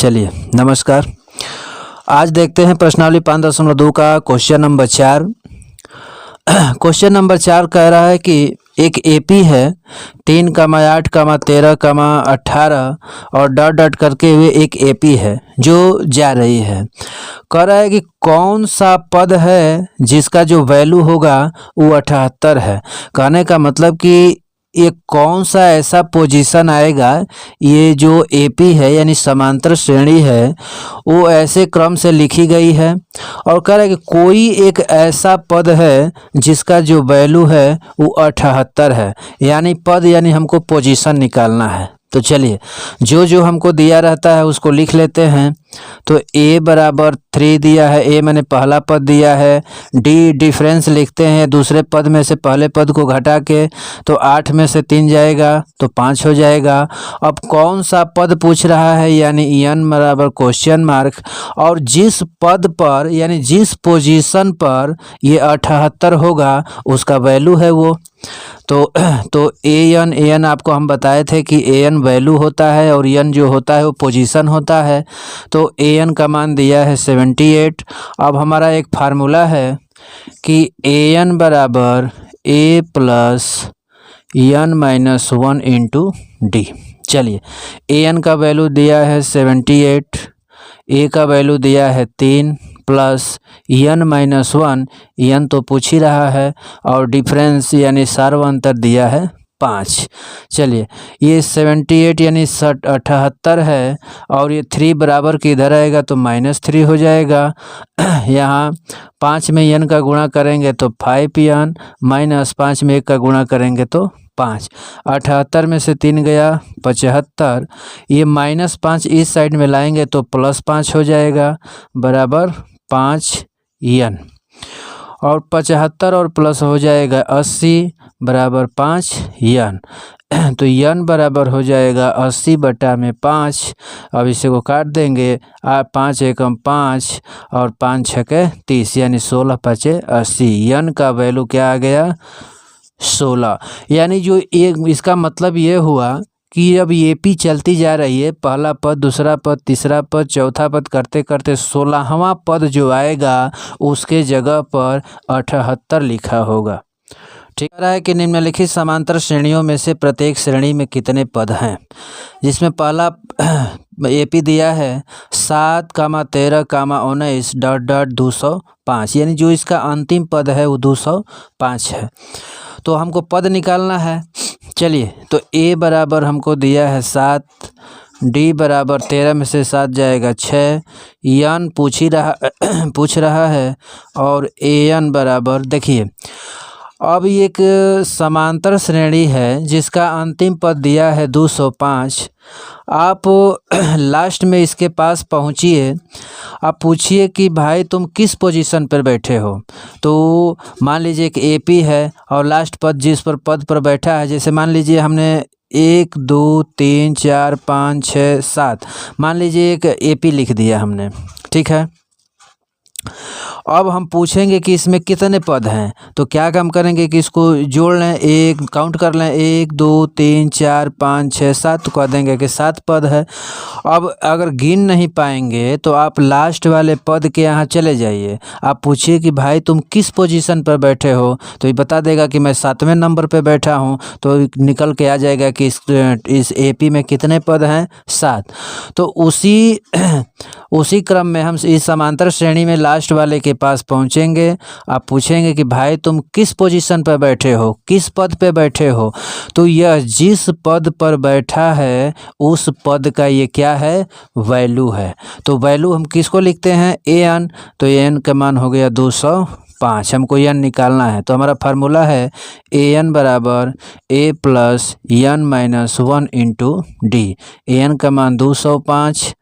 चलिए नमस्कार। आज देखते हैं प्रश्नावली 5.2 का क्वेश्चन नंबर 4। क्वेश्चन नंबर 4 कह रहा है कि एक एपी है 3,8, 13, 18 और डॉट डॉट करके हुए एक एपी है जो जा रही है। कह रहा है कि कौन सा पद है जिसका जो वैल्यू होगा वो 78 है। कहने का मतलब कि ये कौन सा ऐसा पोजीशन आएगा, ये जो एपी है यानी समांतर श्रेणी है वो ऐसे क्रम से लिखी गई है और कह रहा है कि कोई एक ऐसा पद है जिसका जो वैल्यू है वो 78 है। यानी पद यानी हमको पोजीशन निकालना है। तो चलिए जो जो हमको दिया रहता है उसको लिख लेते हैं। तो a बराबर 3 दिया है, a मैंने पहला पद दिया है। d डिफरेंस लिखते हैं, दूसरे पद में से पहले पद को घटा के, तो 8 में से 3 जाएगा तो 5 हो जाएगा। अब कौन सा पद पूछ रहा है यानी n बराबर क्वेश्चन मार्क, और जिस पद पर यानी जिस पोजीशन पर ये 78 होगा उसका वैल्यू है वो। तो an आपको हम बताए थे कि an वैल्यू होता है और n जो होता है वो पोजीशन होता है। तो an का मान दिया है 78। अब हमारा एक फार्मूला है कि an बराबर a plus n minus 1 into D. चलिए an का वैल्यू दिया है 78, a का वैल्यू दिया है 3 प्लस n माइनस 1, n तो पूछ ही रहा है, और डिफरेंस यानी सार्व अंतर दिया है 5। चलिए ये 78 यानी 78 है और ये 3 बराबर के इधर आएगा तो -3 हो जाएगा। यहाँ 5 में n का गुणा करेंगे तो 5n, माइनस 5 में 1 का गुणा करेंगे तो 5। 78 में से 3 गया 75, ये -5 इस साइड में लाएंगे तो +5 हो जाएगा बराबर 5n, और 75 और प्लस हो जाएगा 80 बराबर 5n। तो n बराबर हो जाएगा 80 बटा में 5। अब इसे को काट देंगे, 5 एकम 5 और 5 छके 30 यानी 16 पचे 80। n का वैल्यू क्या आ गया 16। यानी जो एक इसका मतलब ये हुआ कि अब ये पी चलती जा रही है, पहला पद, दूसरा पद, तीसरा पद, चौथा पद करते करते 16वां पद जो आएगा उसके जगह पर 78 लिखा होगा। ठीक है कि निम्नलिखित समांतर श्रेणियों में से प्रत्येक श्रेणी में कितने पद हैं, जिसमें पहला एपी दिया है 7, 13, 19 डॉट डॉट 205, यानी जो इसका अंतिम पद है वो 205 है। तो हमको पद निकालना है। चलिए तो a बराबर हमको दिया है 7, d बराबर 13 में से 7 जाएगा 6, n पूछ रहा है, और an बराबर देखिए अब एक समांतर श्रेणी है जिसका अंतिम पद दिया है 205। आप लास्ट में इसके पास पहुंचिए, आप पूछिए कि भाई तुम किस पोजीशन पर बैठे हो। तो मान लीजिए कि एपी है और लास्ट पद जिस पर पद पर बैठा है, जैसे मान लीजिए हमने 1 2 3 4 5 6 7 मान लीजिए एक एपी लिख दिया हमने, ठीक है। अब हम पूछेंगे कि इसमें कितने पद हैं, तो क्या काम करेंगे कि इसको जोड़ लें, एक काउंट कर लें, 1 2 3 4 5 6 7, तो कह देंगे कि 7 पद है। अब अगर गिन नहीं पाएंगे तो आप लास्ट वाले पद के यहाँ चले जाइए, आप पूछिए कि भाई तुम किस पोजीशन पर बैठे हो, तो ये बता देगा कि मैं 7वें नंबर पर बैठा हूँ। तो निकल के आ जाएगा कि इस एपी में कितने पद हैं 7। तो उसी क्रम में हम इस समांतर श्रेणी में लास्ट वाले के पास पहुंचेंगे। आप पूछेंगे कि भाई तुम किस पोजीशन पर बैठे हो, किस पद पे बैठे हो, तो यह जिस पद पर बैठा है उस पद का ये क्या है वैल्यू है। तो वैल्यू हम किसको लिखते हैं an, तो an का मान हो गया 205, हमको n निकालना है। तो हमारा फार्मूला है an बराबर a plus n minus 1 into D. an का मान 205,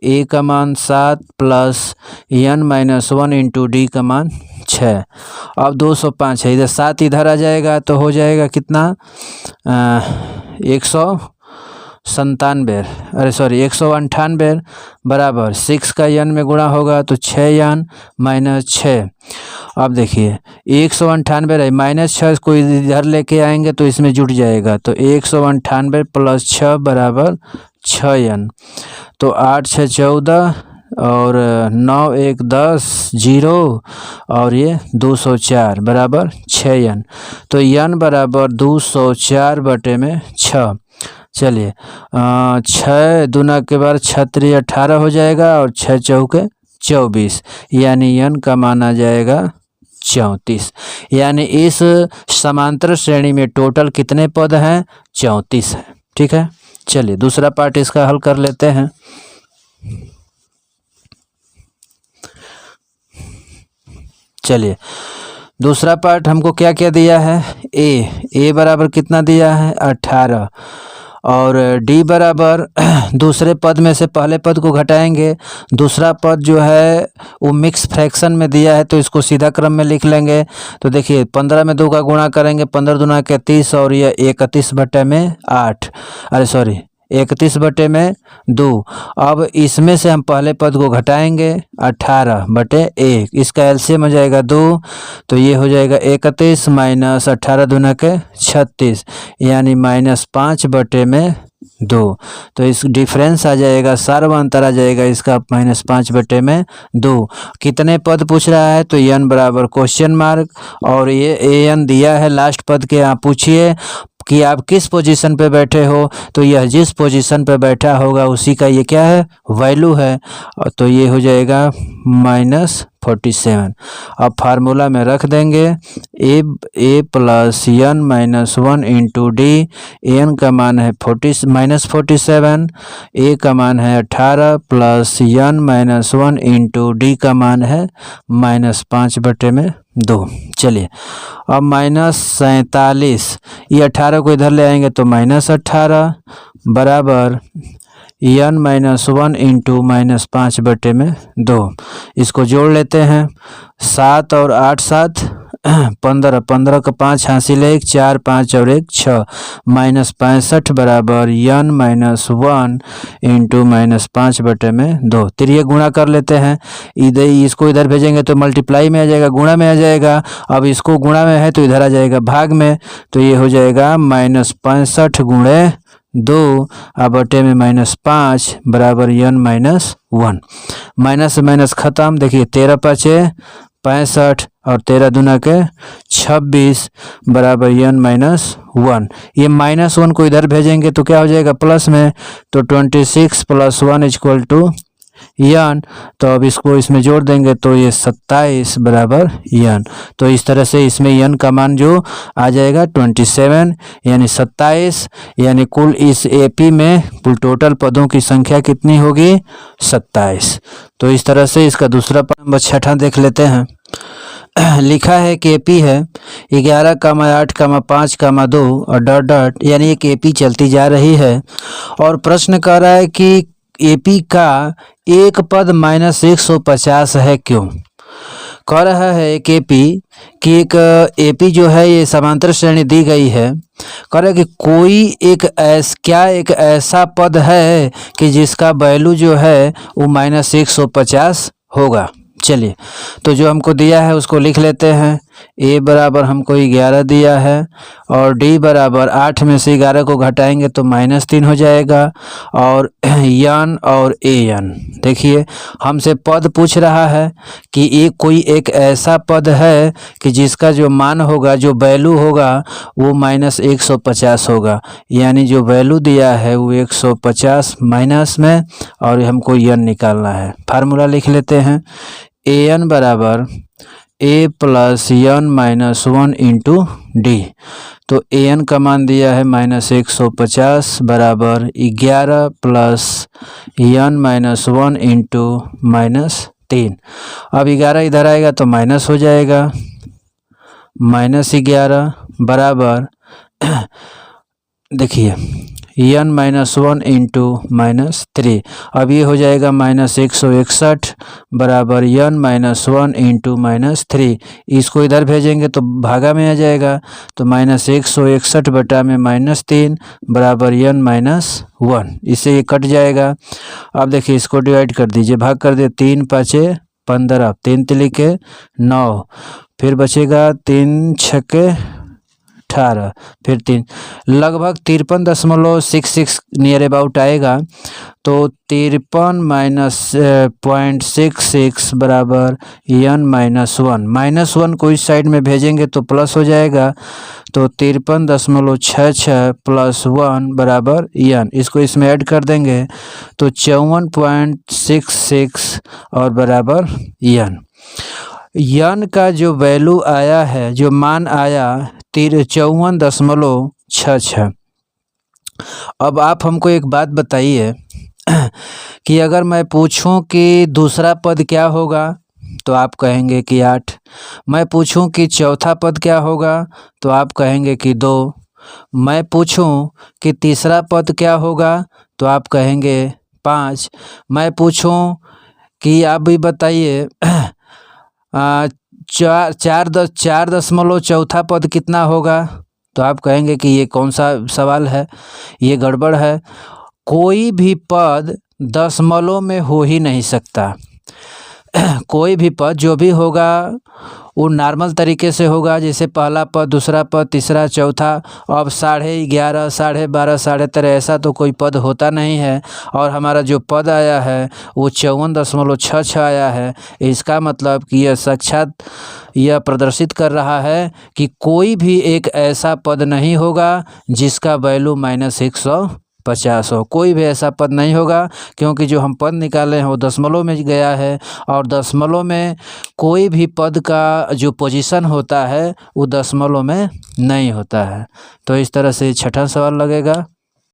a का मान 7 plus n minus 1 into D का मान 6। अब 205 है, इधर 7 इधर आ जाएगा तो हो जाएगा कितना 198 बराबर 6 का n में गुणा होगा तो 6n माइनस 6। अब देखिए 198 है, -6 को इधर लेके आएंगे तो इसमें जुड़ जाएगा, तो 198 प्लस 6 बराबर 6n। तो 8 6 14 और 9 1 10 0 और ये 204 बराबर 6n। तो n बराबर 204 बटे में 6। चलिए 6 दूना के बाद 6 3 18 हो जाएगा और 6 चौके 24, यानी n का मान आ जाएगा 34। यानी इस समांतर श्रेणी में टोटल कितने पद हैं? 34 है। ठीक है, चलिए दूसरा पार्ट इसका हल कर लेते हैं। चलिए दूसरा पार्ट हमको क्या क्या दिया है? ए बराबर कितना दिया है? 18 और डी बराबर दूसरे पद में से पहले पद को घटाएंगे, दूसरा पद जो है वो मिक्स फ्रैक्शन में दिया है तो इसको सीधा क्रम में लिख लेंगे। तो देखिए 15 में 2 का गुणा करेंगे, 15 दूना के 30 और ये 31 बटे में 8, अरे सॉरी 31 बटे में 2। अब इसमें से हम पहले पद को घटाएंगे 18 बटे 1, इसका एलसीएम हो जाएगा 2, तो ये हो जाएगा 31 माइनस 18 दूना के 36, यानी -5 बटे में 2। तो इस डिफरेंस आ जाएगा, सार्वअंतर आ जाएगा इसका -5 बटे में 2। कितने पद पूछ रहा है? तो n बराबर क्वेश्चन मार्क और ये an दिया है लास्ट पद के। आप पूछिए कि आप किस पोजीशन पे बैठे हो, तो यह जिस पोजीशन पे बैठा होगा उसी का ये क्या है? वैल्यू है। तो ये हो जाएगा -47। अब फार्मूला में रख देंगे a plus n minus 1 into D. n का मान है -47, a का मान है 18 plus n minus 1 into D का मान है -5 बटे में 2। चलिए अब -47, ये 18 को इधर ले आएंगे तो -18 बराबर n माइनस 1 इंटू -5 बटे में 2। इसको जोड़ लेते हैं, 7 और 8 7 15, 15 का 5 हासिल है 1, 4 5 और 1 6, -65 बराबर n माइनस 1 इंटू -5 बटे में 2। तिरिये गुणा कर लेते हैं, इधर इसको इधर भेजेंगे तो मल्टीप्लाई में आ जाएगा, गुणा में आ जाएगा। अब इसको गुणा में है तो इधर आ जाएगा भाग में, तो ये हो जाएगा -65 गुणे 2 बटे में -5 बराबर n माइनस 1। माइनस से माइनस खत्म, देखिए 13 5 65 और 13 दूना के 26 बराबर n माइनस 1। ये -1 को इधर भेजेंगे तो क्या हो जाएगा? प्लस में, तो 26 + 1 = n। तो अब इसको इसमें जोड़ देंगे तो ये 27 बराबर n। तो इस तरह से इसमें n का मान जो आ जाएगा 27, यानी 27, यानी कुल इस एपी में कुल टोटल पदों की संख्या कितनी होगी? 27। तो इस तरह से इसका दूसरा नंबर 6 देख लेते हैं। लिखा है कि एपी है 11, 8, 5, 2 और डॉट डॉट, यानी एक एपी चलती जा रही है और प्रश्न कर रहा है कि एपी का एक पद -150 है क्यों? कह रहा है एक एपी कि एक एपी जो है ये समांतर श्रेणी दी गई है। कह रहा है कि कोई एक ऐसा पद है कि जिसका वैल्यू जो है वो -150 होगा। चलिए तो जो हमको दिया है उसको लिख लेते हैं। a बराबर हमको 11 दिया है और d बराबर 8 में से 11 को घटाएंगे तो -3 हो जाएगा और n और an। देखिए हमसे पद पूछ रहा है कि कोई एक ऐसा पद है कि जिसका जो मान होगा, जो वैल्यू होगा वो -150 होगा, यानी जो वैल्यू दिया है वो 150 माइनस में और हमको n निकालना है। फार्मूला लिख लेते हैं, an बराबर a plus n minus 1 into D. तो an का मान दिया है -150 बराबर 11 प्लस n माइनस 1 इंटू -3। अब 11 इधर आएगा तो माइनस हो जाएगा, -11 बराबर देखिए n माइनस 1 इंटू -3। अब ये हो जाएगा -161 बराबर n माइनस 1 इंटू -3। इसको इधर भेजेंगे तो भागा में आ जाएगा, तो -161 बटा में -3 बराबर n माइनस 1। इससे ये कट जाएगा। अब देखिए इसको डिवाइड कर दीजिए, भाग कर दिए, 3 5 15, 3 3 9, फिर बचेगा 3 6 18 फिर 3 लगभग 53.66 नियर अबाउट आएगा। तो 53 माइनस 0.66 बराबर n-1 को इस साइड में भेजेंगे तो प्लस हो जाएगा। तो 53.66 प्लस 1 बराबर n, इसको इसमें ऐड कर देंगे तो 54.66 और बराबर n। n का जो वैल्यू आया है, जो मान आया 54.66। अब आप हमको एक बात बताइए कि अगर मैं पूछूं कि दूसरा पद क्या होगा तो आप कहेंगे कि 8। मैं पूछूं कि चौथा पद क्या होगा तो आप कहेंगे कि 2। मैं पूछूं कि तीसरा पद क्या होगा तो आप कहेंगे 5। मैं पूछूं कि आप भी बताइए 4 चौथा पद कितना होगा तो आप कहेंगे कि ये कौन सा सवाल है, ये गड़बड़ है। कोई भी पद दशमलव में हो ही नहीं सकता। कोई भी पद जो भी होगा वो नॉर्मल तरीके से होगा, जैसे पहला पद, दूसरा पद, तीसरा, चौथा। अब 11.5, 12.5, 13.5 ऐसा तो कोई पद होता नहीं है। और हमारा जो पद आया है वो 54.66 आया है। इसका मतलब कि यह साक्षात यह प्रदर्शित कर रहा है कि कोई भी एक ऐसा पद नहीं होगा जिसका वैल्यू -150 हो। कोई भी ऐसा पद नहीं होगा, क्योंकि जो हम पद निकाले हैं वो दशमलव में गया है और दशमलव में कोई भी पद का जो पोजीशन होता है वो दशमलव में नहीं होता है। तो इस तरह से छठा सवाल लगेगा।